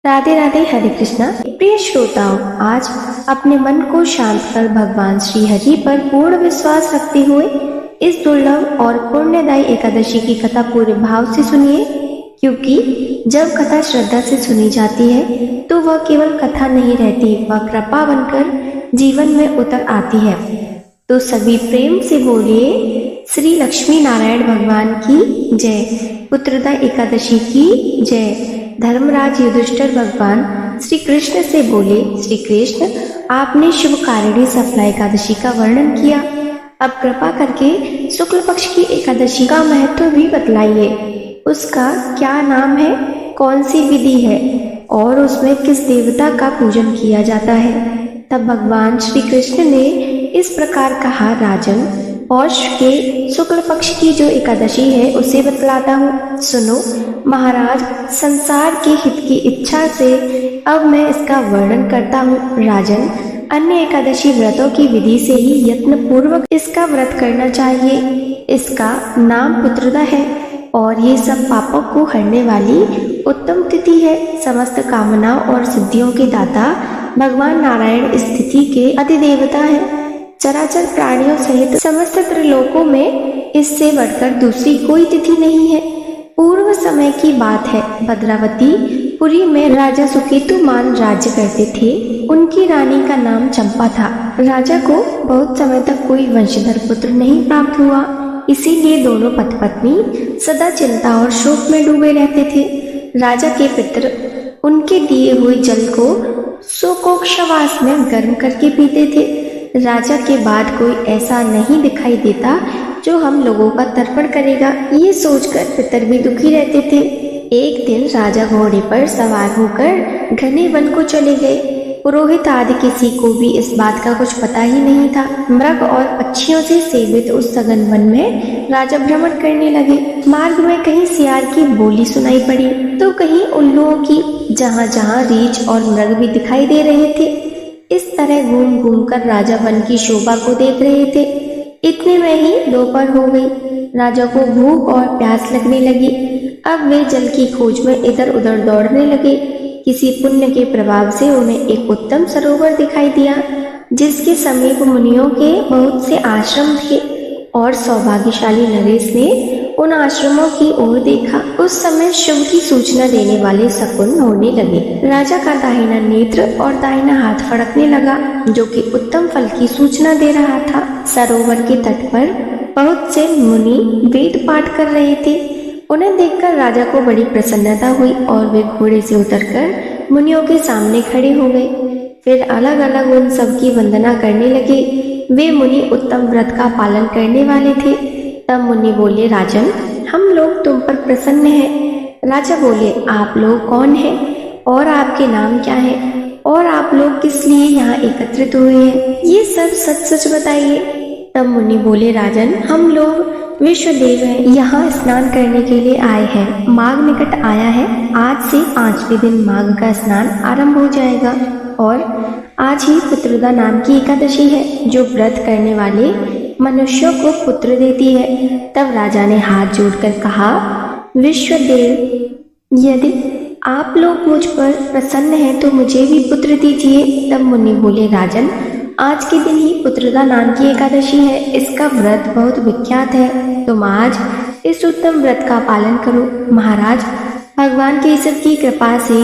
राधे राधे, हरे कृष्णा। प्रिय श्रोताओं, आज अपने मन को शांत कर भगवान श्री हरि पर पूर्ण विश्वास रखते हुए इस दुर्लभ और पुण्यदायी एकादशी की कथा पूरे भाव से सुनिए, क्योंकि जब कथा श्रद्धा से सुनी जाती है तो वह केवल कथा नहीं रहती, वह कृपा बनकर जीवन में उतर आती है। तो सभी प्रेम से बोलिए श्री लक्ष्मी नारायण भगवान की जय, पुत्रदा एकादशी की जय। धर्मराज युधिष्ठिर भगवान श्री कृष्ण से बोले, श्री कृष्ण, आपने शुभ कारिणी सफला एकादशी का वर्णन किया, अब कृपा करके शुक्ल पक्ष की एकादशी का महत्व भी बतलाइए। उसका क्या नाम है, कौन सी विधि है और उसमें किस देवता का पूजन किया जाता है। तब भगवान श्री कृष्ण ने इस प्रकार कहा, राजन, पौष के शुक्ल पक्ष की जो एकादशी है उसे बतलाता हूँ, सुनो। महाराज, संसार के हित की इच्छा से अब मैं इसका वर्णन करता हूँ। राजन, अन्य एकादशी व्रतों की विधि से ही यत्न पूर्वक इसका व्रत करना चाहिए। इसका नाम पुत्रदा है और ये सब पापों को हरने वाली उत्तम तिथि है। समस्त कामनाओं और सिद्धियों के दाता भगवान नारायण इस तिथि के अधिदेवता है। चराचर प्राणियों सहित समस्त त्रिलोकों में इससे बढ़कर दूसरी कोई तिथि नहीं है। पूर्व समय की बात है, भद्रावती पुरी में राजा सुकेतुमान राज्य करते थे। उनकी रानी का नाम चंपा था। राजा को बहुत समय तक कोई वंशधर पुत्र नहीं प्राप्त हुआ, इसीलिए दोनों पति पत्नी सदा चिंता और शोक में डूबे रहते थे। राजा के पितर उनके दिए हुए जल को शोकोक्षवास में गर्म करके पीते थे। राजा के बाद कोई ऐसा नहीं दिखाई देता जो हम लोगों का तर्पण करेगा, ये सोचकर पितर भी दुखी रहते थे। एक दिन राजा घोड़े पर सवार होकर घने वन को चले गए। पुरोहित आदि किसी को भी इस बात का कुछ पता ही नहीं था। मृग और पक्षियों से सेवित उस सघन वन में राजा भ्रमण करने लगे। मार्ग में कहीं सियार की बोली सुनाई पड़ी तो कहीं उल्लुओं की। जहाँ जहाँ रीछ और मृग भी दिखाई दे रहे थे। इस तरह घूम घूम कर राजा वन की शोभा को देख रहे थे। इतने में ही दोपहर हो गई। राजा को भूख और प्यास लगने लगी। अब वे जल की खोज में इधर उधर दौड़ने लगे। किसी पुण्य के प्रभाव से उन्हें एक उत्तम सरोवर दिखाई दिया, जिसके समीप मुनियों के बहुत से आश्रम थे और सौभाग्यशाली नरेश ने उन आश्रमों की ओर देखा। उस समय शुभ की सूचना देने वाले शकुन होने लगे। राजा का दाहिना नेत्र और दाहिना हाथ फड़कने लगा, जो कि उत्तम फल की सूचना दे रहा था। सरोवर के तट पर बहुत से मुनि वेद पाठ कर रहे थे। उन्हें देखकर राजा को बड़ी प्रसन्नता हुई और वे घोड़े से उतरकर मुनियों के सामने खड़े हो गए। फिर अलग अलग उन सब की वंदना करने लगे। वे मुनि उत्तम व्रत का पालन करने वाले थे। तब मुनि बोले, राजन, हम लोग तुम पर प्रसन्न हैं। राजा बोले, आप लोग कौन हैं और आपके नाम क्या है और आप लोग किस लिए यहाँ एकत्रित हुए हैं, ये सब सच सच बताइए। तब मुनि बोले, राजन, हम लोग विश्वदेव हैं, यहाँ स्नान करने के लिए आए हैं। माघ निकट आया है। आज से 5वें दिन माघ का स्नान आरंभ हो जाएगा और आज ही पुत्रदा नाम की एकादशी है, जो व्रत करने वाले मनुष्यों को पुत्र देती है। तब राजा ने हाथ जोड़कर कहा, विश्वदेव, यदि आप लोग मुझ पर प्रसन्न हैं तो मुझे भी पुत्र दीजिए। तब मुनि बोले, राजन, आज के दिन ही पुत्रदा नाम की एकादशी है। इसका व्रत बहुत विख्यात है। तुम आज इस उत्तम व्रत का पालन करो। महाराज, भगवान केशव की कृपा से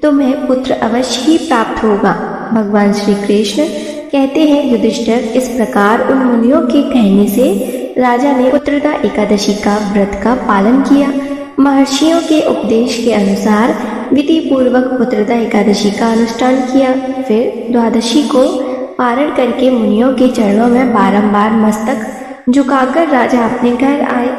तुम्हें पुत्र अवश्य ही प्राप्त होगा। भगवान श्री कृष्ण कहते हैं, युधिष्ठिर, इस प्रकार उन मुनियों के कहने से राजा ने पुत्रदा एकादशी का व्रत का पालन किया। महर्षियों के उपदेश के अनुसार विधि पूर्वक पुत्रदा एकादशी का अनुष्ठान किया। फिर द्वादशी को पारण करके मुनियों के चरणों में बारंबार मस्तक झुकाकर राजा अपने घर आए।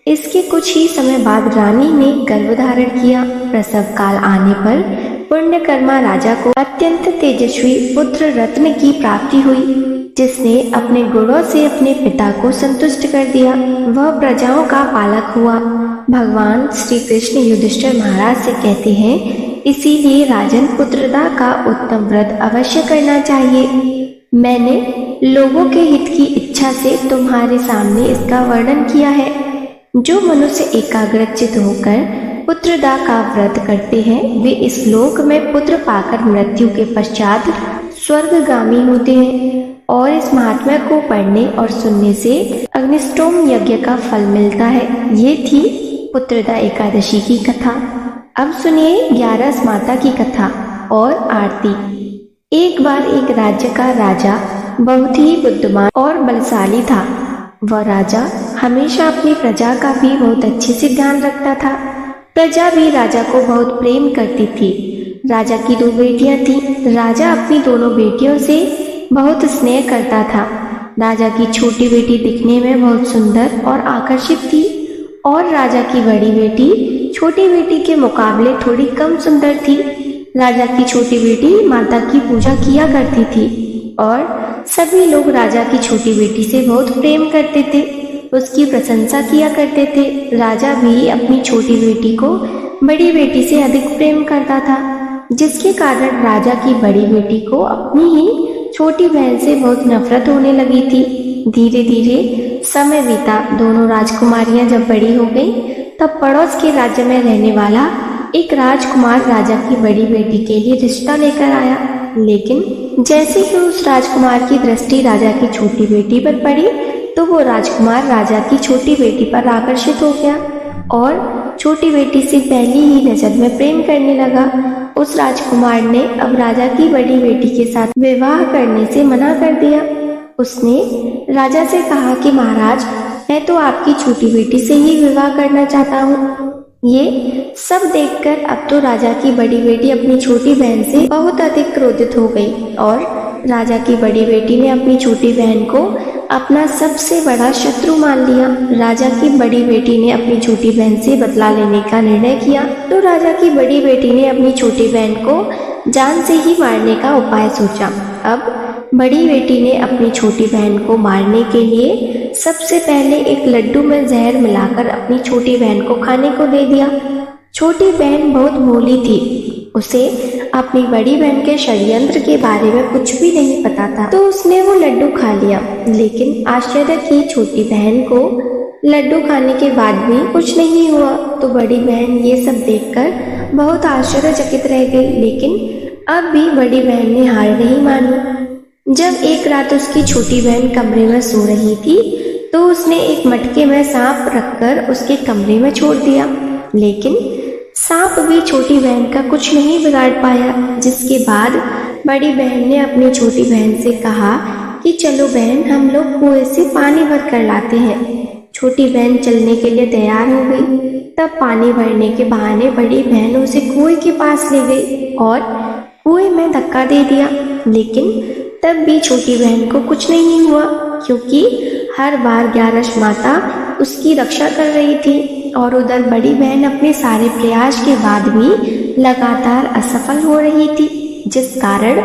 इसके कुछ ही समय बाद रानी ने गर्भ धारण किया। प्रसव काल आने पर पुण्यकर्मा राजा को अत्यंत तेजस्वी पुत्र रत्न की प्राप्ति हुई, जिसने अपने गुणों से अपने पिता को संतुष्ट कर दिया। वह प्रजाओं का पालक हुआ। भगवान श्री कृष्ण युधिष्ठिर महाराज से कहते हैं, इसीलिए राजन, पुत्रदा का उत्तम व्रत अवश्य करना चाहिए। मैंने लोगों के हित की इच्छा से तुम्हारे सामने इसका वर्णन किया है। जो मनुष्य एकाग्रचित होकर पुत्रदा का व्रत करते हैं वे इस लोक में पुत्र पाकर मृत्यु के पश्चात स्वर्गगामी होते हैं और इस महात्म्य को पढ़ने और सुनने से अग्निष्टोम यज्ञ का फल मिलता है। ये थी पुत्रदा एकादशी की कथा। अब सुनिए 11 माता की कथा और आरती। एक बार एक राज्य का राजा बहुत ही बुद्धिमान और बलशाली था। वह राजा हमेशा अपनी प्रजा का भी बहुत अच्छे से ध्यान रखता था। प्रजा भी राजा को बहुत प्रेम करती थी। राजा की 2 बेटियां थीं। राजा अपनी दोनों बेटियों से बहुत स्नेह करता था। राजा की छोटी बेटी दिखने में बहुत सुंदर और आकर्षित थी और राजा की बड़ी बेटी छोटी बेटी के मुकाबले थोड़ी कम सुंदर थी। राजा की छोटी बेटी माता की पूजा किया करती थी और सभी लोग राजा की छोटी बेटी से बहुत प्रेम करते थे, उसकी प्रशंसा किया करते थे। राजा भी अपनी छोटी बेटी को बड़ी बेटी से अधिक प्रेम करता था, जिसके कारण राजा की बड़ी बेटी को अपनी ही छोटी बहन से बहुत नफरत होने लगी थी। धीरे धीरे समय बीता। दोनों राजकुमारियां जब बड़ी हो गईं, तब पड़ोस के राज्य में रहने वाला एक राजकुमार राजा की बड़ी बेटी के लिए रिश्ता लेकर आया। लेकिन जैसे ही उस राजकुमार की दृष्टि राजा की छोटी बेटी पर पड़ी, तो वो राजकुमार राजा की छोटी बेटी पर आकर्षित हो गया और छोटी बेटी से पहली ही नजर में प्रेम करने लगा। उस राजकुमार ने अब राजा की बड़ी बेटी के साथ विवाह करने से मना कर दिया। उसने राजा से कहा कि महाराज, मैं तो आपकी छोटी बेटी से ही विवाह करना चाहता हूँ। ये सब देखकर अब तो राजा की बड़ी बेटी अपनी छोटी बहन से बहुत अधिक क्रोधित हो गई और राजा की बड़ी बेटी ने अपनी छोटी बहन को अपना सबसे बड़ा शत्रु मान लिया। राजा की बड़ी बेटी ने अपनी छोटी बहन से बदला लेने का निर्णय किया, तो राजा की बड़ी बेटी ने अपनी छोटी बहन को जान से ही मारने का उपाय सोचा। अब बड़ी बेटी ने अपनी छोटी बहन को मारने के लिए सबसे पहले एक लड्डू में जहर मिलाकर अपनी छोटी बहन को खाने को दे दिया। छोटी बहन बहुत भोली थी, उसे अपनी बड़ी बहन के षड्यंत्र के बारे में कुछ भी नहीं पता था, तो उसने वो लड्डू खा लिया। लेकिन आश्चर्य की छोटी बहन को लड्डू खाने के बाद भी कुछ नहीं हुआ, तो बड़ी बहन ये सब देखकर बहुत आश्चर्यचकित रह गई। लेकिन अब भी बड़ी बहन ने हार नहीं मानी। जब एक रात उसकी छोटी बहन कमरे में सो रही थी, तो उसने एक मटके में सांप रखकर उसके कमरे में छोड़ दिया। लेकिन सांप भी छोटी बहन का कुछ नहीं बिगाड़ पाया, जिसके बाद बड़ी बहन ने अपनी छोटी बहन से कहा कि चलो बहन, हम लोग कुएं से पानी भर कर लाते हैं। छोटी बहन चलने के लिए तैयार हो गई। तब पानी भरने के बहाने बड़ी बहन उसे कुएं के पास ले गई और कुएं में धक्का दे दिया। लेकिन तब भी छोटी बहन को कुछ नहीं हुआ, क्योंकि हर बार 11 माता उसकी रक्षा कर रही थी और उधर बड़ी बहन अपने सारे प्रयास के बाद भी लगातार असफल हो रही थी, जिस कारण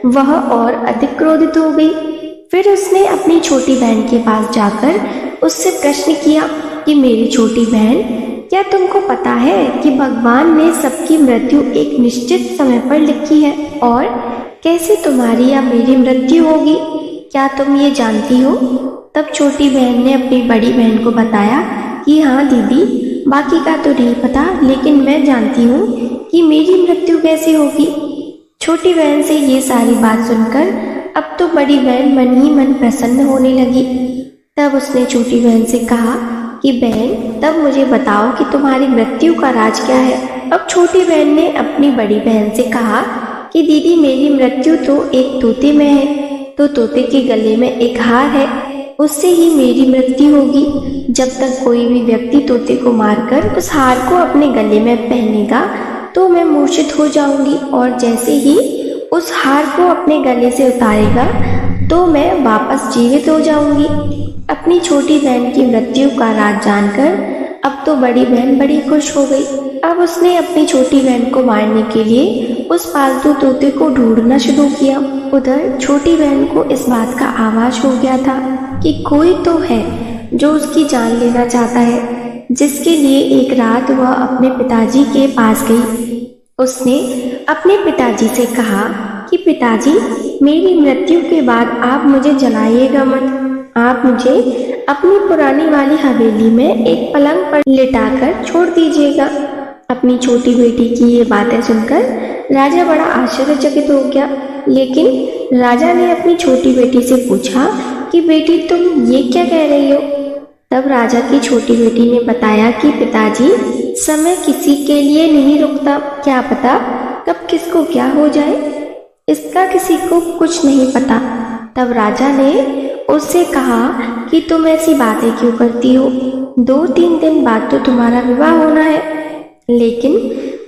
वह और अधिक क्रोधित हो गई। फिर उसने अपनी छोटी बहन के पास जाकर उससे प्रश्न किया कि मेरी छोटी बहन, क्या तुमको पता है कि भगवान ने सबकी मृत्यु एक निश्चित समय पर लिखी है और कैसे तुम्हारी या मेरी मृत्यु होगी, क्या तुम ये जानती हो? तब छोटी बहन ने अपनी बड़ी बहन को बताया कि हाँ दीदी, बाकी का तो नहीं पता, लेकिन मैं जानती हूँ कि मेरी मृत्यु कैसे होगी। छोटी बहन से ये सारी बात सुनकर अब तो बड़ी बहन मन ही मन प्रसन्न होने लगी। तब उसने छोटी बहन से कहा कि बहन, तब मुझे बताओ कि तुम्हारी मृत्यु का राज क्या है। अब छोटी बहन ने अपनी बड़ी बहन से कहा कि दीदी, मेरी मृत्यु तो एक तोते में है, तो तोते के गले में एक हार है, उससे ही मेरी मृत्यु होगी। जब तक कोई भी व्यक्ति तोते को मारकर उस हार को अपने गले में पहनेगा, तो मैं मूर्छित हो जाऊंगी और जैसे ही उस हार को अपने गले से उतारेगा, तो मैं वापस जीवित हो जाऊंगी। अपनी छोटी बहन की मृत्यु का राज जानकर अब तो बड़ी बहन बड़ी खुश हो गई। अब उसने अपनी छोटी बहन को मारने के लिए उस पालतू तोते को ढूंढना शुरू किया। उधर छोटी बहन को इस बात का आभास हो गया था कि कोई तो है जो उसकी जान लेना चाहता है, जिसके लिए एक रात वह अपने पिताजी के पास गई। उसने अपने पिताजी से कहा कि पिताजी, मेरी मृत्यु के बाद आप मुझे जलाइएगा मत, आप मुझे अपनी पुरानी वाली हवेली में एक पलंग पर लिटाकर छोड़ दीजिएगा। अपनी छोटी बेटी की ये बातें सुनकर राजा बड़ा आश्चर्यचकित हो गया। लेकिन राजा ने अपनी छोटी बेटी से पूछा कि बेटी तुम ये क्या कह रही हो। तब राजा की छोटी बेटी ने बताया कि पिताजी, समय किसी के लिए नहीं रुकता, क्या पता कब किसको क्या हो जाए, इसका किसी को कुछ नहीं पता। तब राजा ने उससे कहा कि तुम ऐसी बातें क्यों करती हो, 2-3 दिन बाद तो तुम्हारा विवाह होना है। लेकिन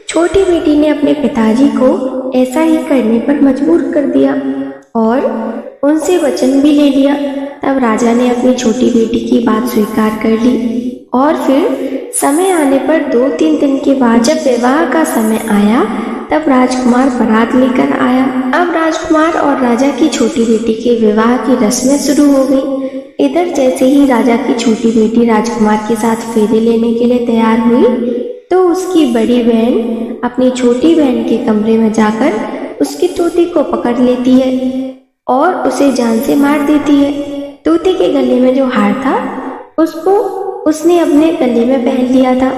छोटी बेटी ने अपने पिताजी को ऐसा ही करने पर मजबूर कर दिया और उनसे वचन भी ले लिया। तब राजा ने अपनी छोटी बेटी की बात स्वीकार कर ली और फिर समय आने पर 2-3 दिन के बाद जब विवाह का समय आया तब राजकुमार बारात लेकर आया। अब राजकुमार और राजा की छोटी बेटी के विवाह की रस्में शुरू हो गई। इधर जैसे ही राजा की छोटी बेटी राजकुमार के साथ फेरे लेने के लिए तैयार हुई तो उसकी बड़ी बहन अपनी छोटी बहन के कमरे में जाकर उसकी तोती को पकड़ लेती है और उसे जान से मार देती है। तोती के गले में जो हार था उसको उसने अपने गले में पहन लिया था।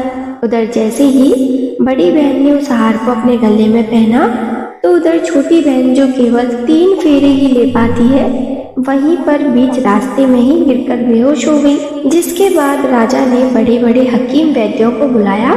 उधर जैसे ही बड़ी बहन ने उस हार को अपने गले में पहना तो उधर छोटी बहन जो केवल 3 फेरे ही ले पाती है वहीं पर बीच रास्ते में ही गिरकर बेहोश हो गई। जिसके बाद राजा ने बड़े बड़े हकीम वैद्यों को बुलाया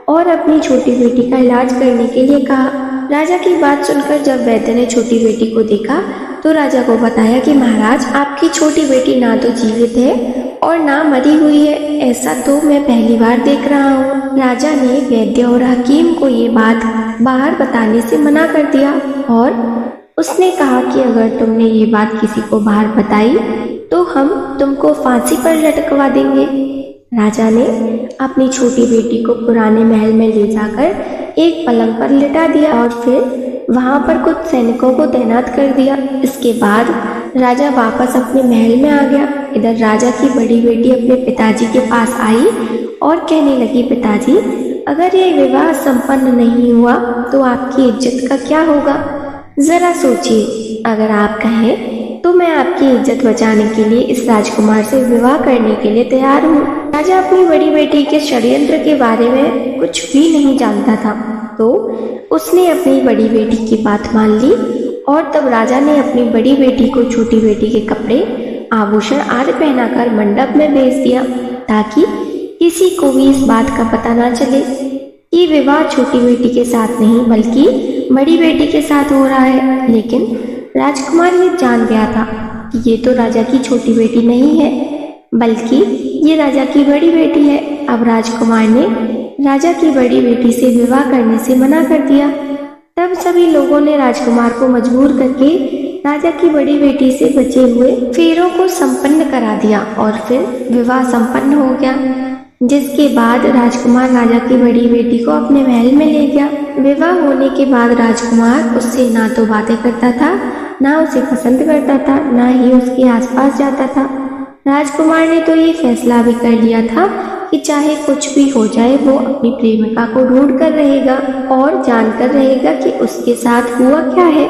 और अपनी छोटी बेटी का इलाज करने के लिए कहा। राजा की बात सुनकर जब वैद्य ने छोटी बेटी को देखा तो राजा को बताया कि महाराज, आपकी छोटी बेटी ना तो जीवित है और ना मरी हुई है, ऐसा तो मैं पहली बार देख रहा हूँ। राजा ने वैद्य और हकीम को ये बात बाहर बताने से मना कर दिया और उसने कहा कि अगर तुमने ये बात किसी को बाहर बताई तो हम तुमको फांसी पर लटकवा देंगे। राजा ने अपनी छोटी बेटी को पुराने महल में ले जाकर एक पलंग पर लिटा दिया और फिर वहां पर कुछ सैनिकों को तैनात कर दिया। इसके बाद राजा वापस अपने महल में आ गया। इधर राजा की बड़ी बेटी अपने पिताजी के पास आई और कहने लगी, पिताजी, अगर ये विवाह संपन्न नहीं हुआ तो आपकी इज्जत का क्या होगा। जरा सोचिए, अगर आप कहें तो मैं आपकी इज्जत बचाने के लिए इस राजकुमार से विवाह करने के लिए तैयार हूँ। राजा अपनी बड़ी बेटी के षड्यंत्र के बारे में कुछ भी नहीं जानता था तो उसने अपनी बड़ी बेटी की बात मान ली और तब राजा ने अपनी बड़ी बेटी को छोटी बेटी के कपड़े, आभूषण आदि पहनाकर मंडप में भेज दिया ताकि किसी को भी इस बात का पता ना चले कि विवाह छोटी बेटी के साथ नहीं बल्कि बड़ी बेटी के साथ हो रहा है। लेकिन राजकुमार ये जान गया था कि ये तो राजा की छोटी बेटी नहीं है बल्कि ये राजा की बड़ी बेटी है। अब राजकुमार ने राजा की बड़ी बेटी से विवाह करने से मना कर दिया। तब सभी लोगों ने राजकुमार को मजबूर करके राजा की बड़ी बेटी से बचे हुए फेरों को संपन्न करा दिया और फिर विवाह संपन्न हो गया। जिसके बाद राजकुमार राजा की बड़ी बेटी को अपने महल में ले गया। विवाह होने के बाद राजकुमार उससे ना तो बातें करता था, ना उसे पसंद करता था, ना ही उसके आसपास जाता था। राजकुमार ने तो ये फैसला भी कर लिया था कि चाहे कुछ भी हो जाए वो अपनी प्रेमिका को ढूंढ कर रहेगा और जानकर रहेगा कि उसके साथ हुआ क्या है।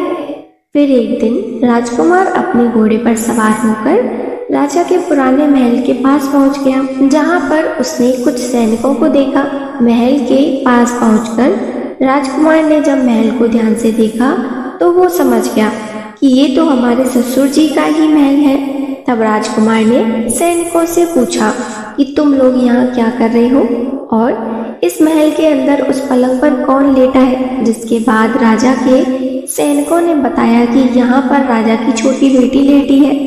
फिर एक दिन राजकुमार अपने घोड़े पर सवार होकर राजा के पुराने महल के पास पहुंच गया, जहां पर उसने कुछ सैनिकों को देखा। महल के पास पहुंचकर राजकुमार ने जब महल को ध्यान से देखा तो वो समझ गया कि ये तो हमारे ससुर जी का ही महल है। तब राजकुमार ने सैनिकों से पूछा कि तुम लोग यहाँ क्या कर रहे हो और इस महल के अंदर उस पलंग पर कौन लेटा है। जिसके बाद राजा के सैनिकों ने बताया कि यहाँ पर राजा की छोटी बेटी लेटी है।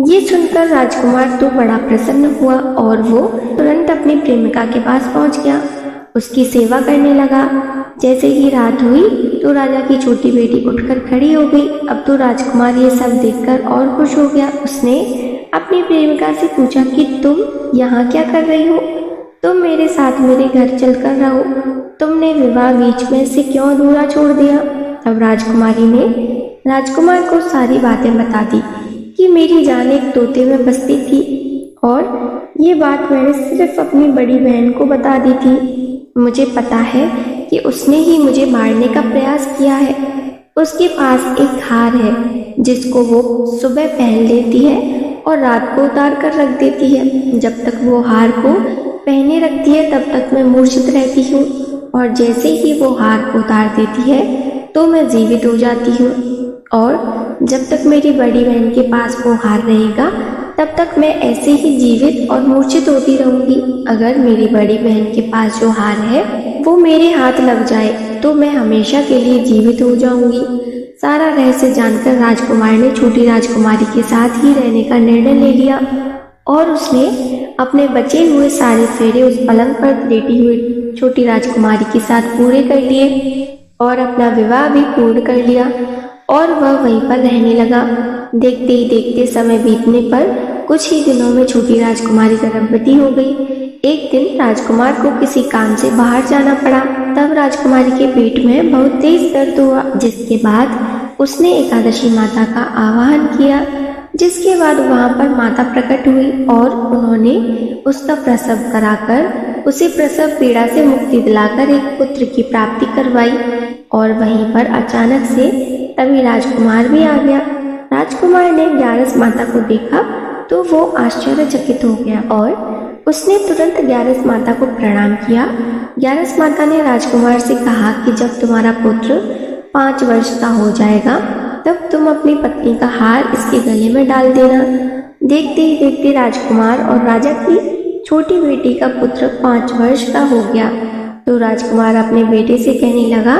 ये सुनकर राजकुमार तो बड़ा प्रसन्न हुआ और वो तुरंत अपनी प्रेमिका के पास पहुंच गया, उसकी सेवा करने लगा। जैसे ही रात हुई तो राजा की छोटी बेटी उठकर खड़ी हो गई। अब तो राजकुमार ये सब देखकर और खुश हो गया। उसने अपनी प्रेमिका से पूछा कि तुम यहाँ क्या कर रही हो, तुम मेरे साथ मेरे घर चलकर रहो, तुमने विवाह बीच में से क्यों अधूरा छोड़ दिया। तब राजकुमारी ने राजकुमार को सारी बातें बता दी कि मेरी जान एक तोते में बसती थी और ये बात मैंने सिर्फ अपनी बड़ी बहन को बता दी थी। मुझे पता है कि उसने ही मुझे मारने का प्रयास किया है। उसके पास एक हार है जिसको वो सुबह पहन लेती है और रात को उतार कर रख देती है। जब तक वो हार को पहने रखती है तब तक मैं मूर्छित रहती हूँ और जैसे ही वो हार को उतार देती है तो मैं जीवित हो जाती हूँ, और जब तक मेरी बड़ी बहन के पास वो हार रहेगा तब तक मैं ऐसे ही जीवित और मूर्छित होती रहूंगी। अगर मेरी बड़ी बहन के पास जो हार है वो मेरे हाथ लग जाए तो मैं हमेशा के लिए जीवित हो जाऊंगी। सारा रहस्य जानकर राजकुमार ने छोटी राजकुमारी के साथ ही रहने का निर्णय ले लिया और उसने अपने बचे हुए सारे फेरे उस पलंग पर लेटी हुई छोटी राजकुमारी के साथ पूरे कर लिए और अपना विवाह भी पूर्ण कर लिया और वह वहीं पर रहने लगा। देखते ही देखते समय बीतने पर कुछ ही दिनों में छोटी राजकुमारी गर्भवती हो गई। एक दिन राजकुमार को किसी काम से बाहर जाना पड़ा। तब राजकुमारी के पेट में बहुत तेज दर्द हुआ, जिसके बाद उसने एकादशी माता का आवाहन किया, जिसके बाद वहां पर माता प्रकट हुई और उन्होंने उसका प्रसव कराकर उसे प्रसव पीड़ा से मुक्ति दिलाकर एक पुत्र की प्राप्ति करवाई। और वहीं पर अचानक से तभी राजकुमार भी आ गया। राजकुमार ने ग्यारस माता को देखा तो वो आश्चर्यचकित हो गया और उसने तुरंत ग्यारस माता को प्रणाम किया। ग्यारस माता ने राजकुमार से कहा कि जब तुम्हारा पुत्र 5 वर्ष का हो जाएगा तब तुम अपनी पत्नी का हार इसके गले में डाल देना। देखते ही देखते राजकुमार और राजा की छोटी बेटी का पुत्र 5 वर्ष का हो गया। तो राजकुमार अपने बेटे से कहने लगा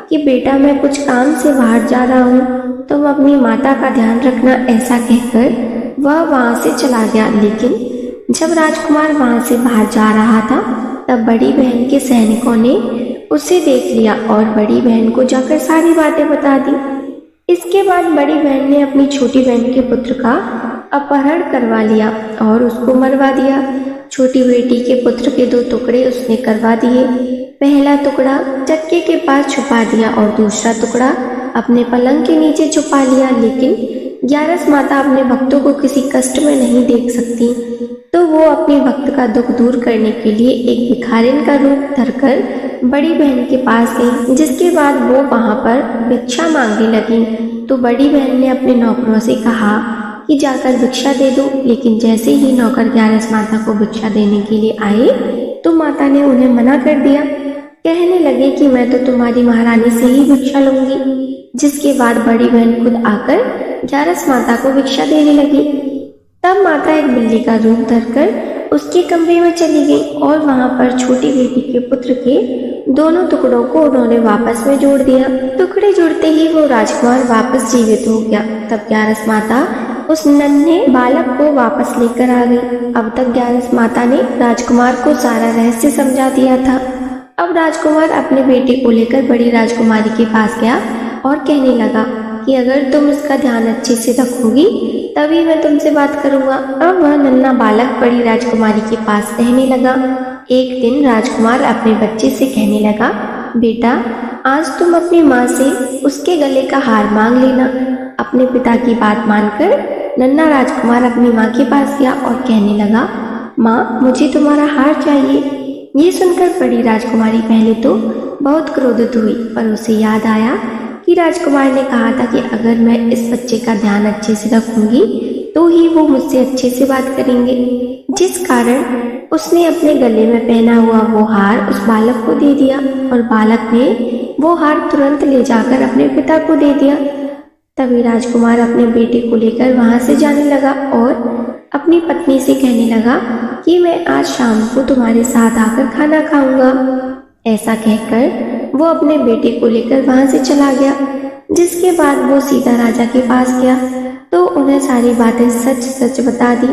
कि बेटा, मैं कुछ काम से बाहर जा रहा हूँ, तुम अपनी माता का ध्यान रखना। ऐसा कहकर वह वहां से चला गया। लेकिन जब राजकुमार वहां से बाहर जा रहा था तब बड़ी बहन के सैनिकों ने उसे देख लिया और बड़ी बहन को जाकर सारी बातें बता दी। इसके बाद बड़ी बहन ने अपनी छोटी बहन के पुत्र का अपहरण करवा लिया और उसको मरवा दिया। छोटी बेटी के पुत्र के 2 टुकड़े उसने करवा दिए। पहला टुकड़ा चक्के के पास छुपा दिया और दूसरा टुकड़ा अपने पलंग के नीचे छुपा लिया। लेकिन ग्यारस माता अपने भक्तों को किसी कष्ट में नहीं देख सकती, तो वो अपने भक्त का दुख दूर करने के लिए एक भिखारिन का रूप धरकर बड़ी बहन के पास गई, जिसके बाद वो वहां पर भिक्षा मांगने लगी। तो बड़ी बहन ने अपने नौकरों से कहा कि जाकर भिक्षा दे दो। लेकिन जैसे ही नौकर ग्यारस माता को भिक्षा देने के लिए आए तो माता ने उन्हें मना कर दिया। कहने लगे कि मैं तो तुम्हारी महारानी से ही भिक्षा लूंगी। जिसके बाद बड़ी बहन खुद आकर ग्यारस माता को भिक्षा देने लगी। तब माता एक बिल्ली का रूप धरकर उसके कमरे में चली गई और वहां पर छोटी बेटी के पुत्र के दोनों टुकड़ों को उन्होंने आपस में जोड़ दिया। टुकड़े जुड़ते ही वो राजकुमार वापस जीवित हो गया। तब ग्यारस माता उस नन्हे बालक को वापस लेकर आ गई। अब तक ग्यारस माता ने राजकुमार को सारा रहस्य समझा दिया था। अब राजकुमार अपने बेटे को लेकर बड़ी राजकुमारी के पास गया और कहने लगा कि अगर तुम इसका ध्यान अच्छे से रखोगी तभी मैं तुमसे बात करूंगा। अब वह नन्हा बालक बड़ी राजकुमारी के पास रहने लगा। एक दिन राजकुमार अपने बच्चे से कहने लगा, बेटा, आज तुम अपनी माँ से उसके गले का हार मांग लेना। अपने पिता की बात मानकर नन्हा राजकुमार अपनी माँ के पास गया और कहने लगा, माँ, मुझे तुम्हारा हार चाहिए। ये सुनकर बड़ी राजकुमारी पहले तो बहुत क्रोधित हुई, पर उसे याद आया कि राजकुमार ने कहा था कि अगर मैं इस बच्चे का ध्यान अच्छे से रखूंगी तो ही वो मुझसे अच्छे से बात करेंगे। जिस कारण उसने अपने गले में पहना हुआ वो हार उस बालक को दे दिया और बालक ने वो हार तुरंत ले जाकर अपने पिता को दे दिया। तभी राजकुमार अपने बेटे को लेकर वहां से जाने लगा और अपनी पत्नी से कहने लगा कि मैं आज शाम को तुम्हारे साथ आकर खाना खाऊंगा। ऐसा कहकर वो अपने बेटे को लेकर वहां से चला गया। जिसके बाद वो सीधा राजा के पास गया तो उन्हें सारी बातें सच सच बता दी।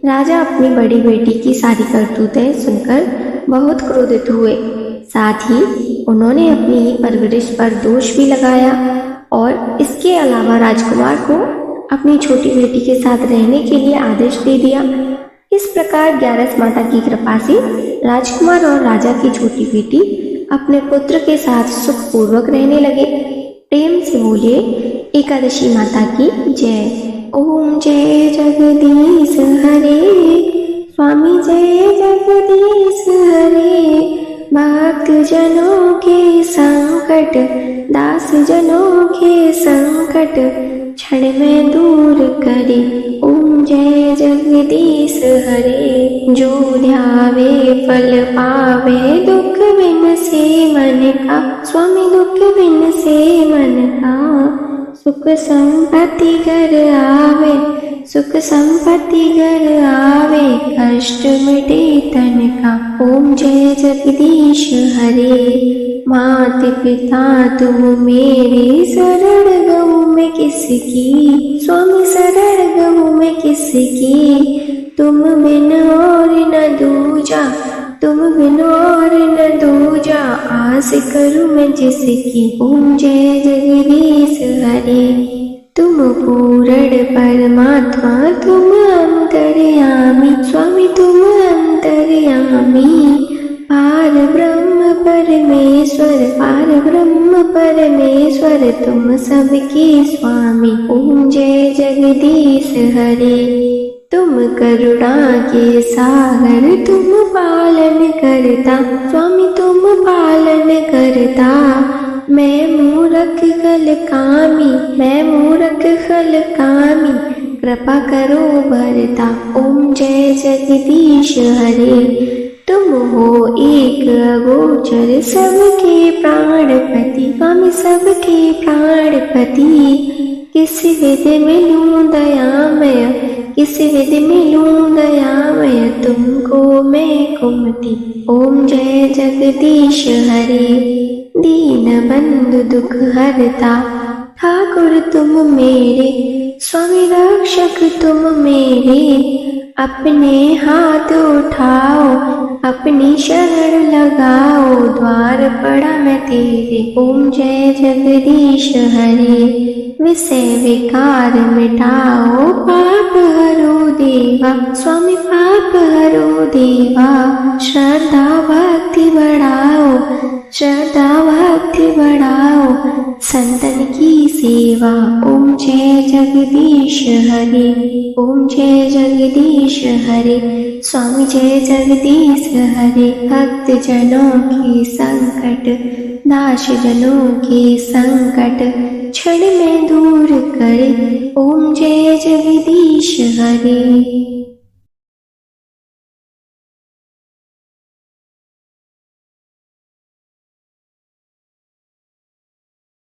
राजा अपनी बड़ी बेटी की सारी करतूतें सुनकर बहुत क्रोधित हुए। साथ ही उन्होंने अपनी ही परवरिश पर दोष भी लगाया और इसके अलावा राजकुमार को अपनी छोटी बेटी के साथ रहने के लिए आदेश दे दिया। इस प्रकार ग्यारस माता की कृपा से राजकुमार और राजा की छोटी बेटी अपने पुत्र के साथ सुखपूर्वक रहने लगे। प्रेम से बोलिए एकादशी माता की जय। ओम जय जगदीश हरे, स्वामी जय जगदीश हरे। भक्त जनों के संकट, दास जनों के संकट, क्षण में दूर करे। ओम जय जगदीश हरे। जो ध्यावे फल पावे, दुख बिन से मन का। स्वामी दुख बिन से मन का। सुख संपत्ति घर आवे, सुख संपत्ति घर आवे, कष्ट मिटे तन का। ओम जय जगदीश हरे। मात पिता तुम मेरे, शरण गहूँ मैं किसकी। स्वामी शरण गहूँ मैं किसकी। तुम बिन और न दूजा, तुम बिन और न दूजा, आस करूँ मैं जिसकी। ओम जय जगदीश हरे। तुम पूर्ण परमात्मा, तुम अंतर्यामी। स्वामी तुम अंतर्यामी। पार ब्रह्म परमेश्वर, पार ब्रह्म परमेश्वर, तुम सबके स्वामी। ओम जय जगदीश हरे। तुम करुणा के सागर, तुम पालन करता। स्वामी तुम पालन करता। मैं मूरख खल कामी, मैं मूरख खल कामी, कृपा करो भरता। ओम जय जगदीश हरे। तुम हो एक अगोचर, सबके प्राणपति। स्वामी सबके प्राणपति। किस विध मिलूं दयामय, किस विध मिलूं दयामय, तुमको मैं कुमति। ओम जय जगदीश हरे। दीन बंधु दुख हरता, ठाकुर तुम मेरे। स्वामी रक्षक तुम मेरे। अपने हाथ उठाओ, अपनी शरण लगाओ, द्वार पड़ा मैं तेरे। ओम जय जगदीश हरे। विषय विकार मिटाओ, पाप हरो देवा। स्वामी पाप हरो देवा। श्रद्धा भक्ति बढ़ाओ, श्रद्धा भक्ति बढ़ाओ, संतन की सेवा। ओम जय जगदीश हरे। ओम जय जगदीश हरे। स्वामी जय जगदीश हरे। भक्त जनों के संकट, दास जनों के संकट, क्षण में दूर करे। ओम जय जगदीश हरे।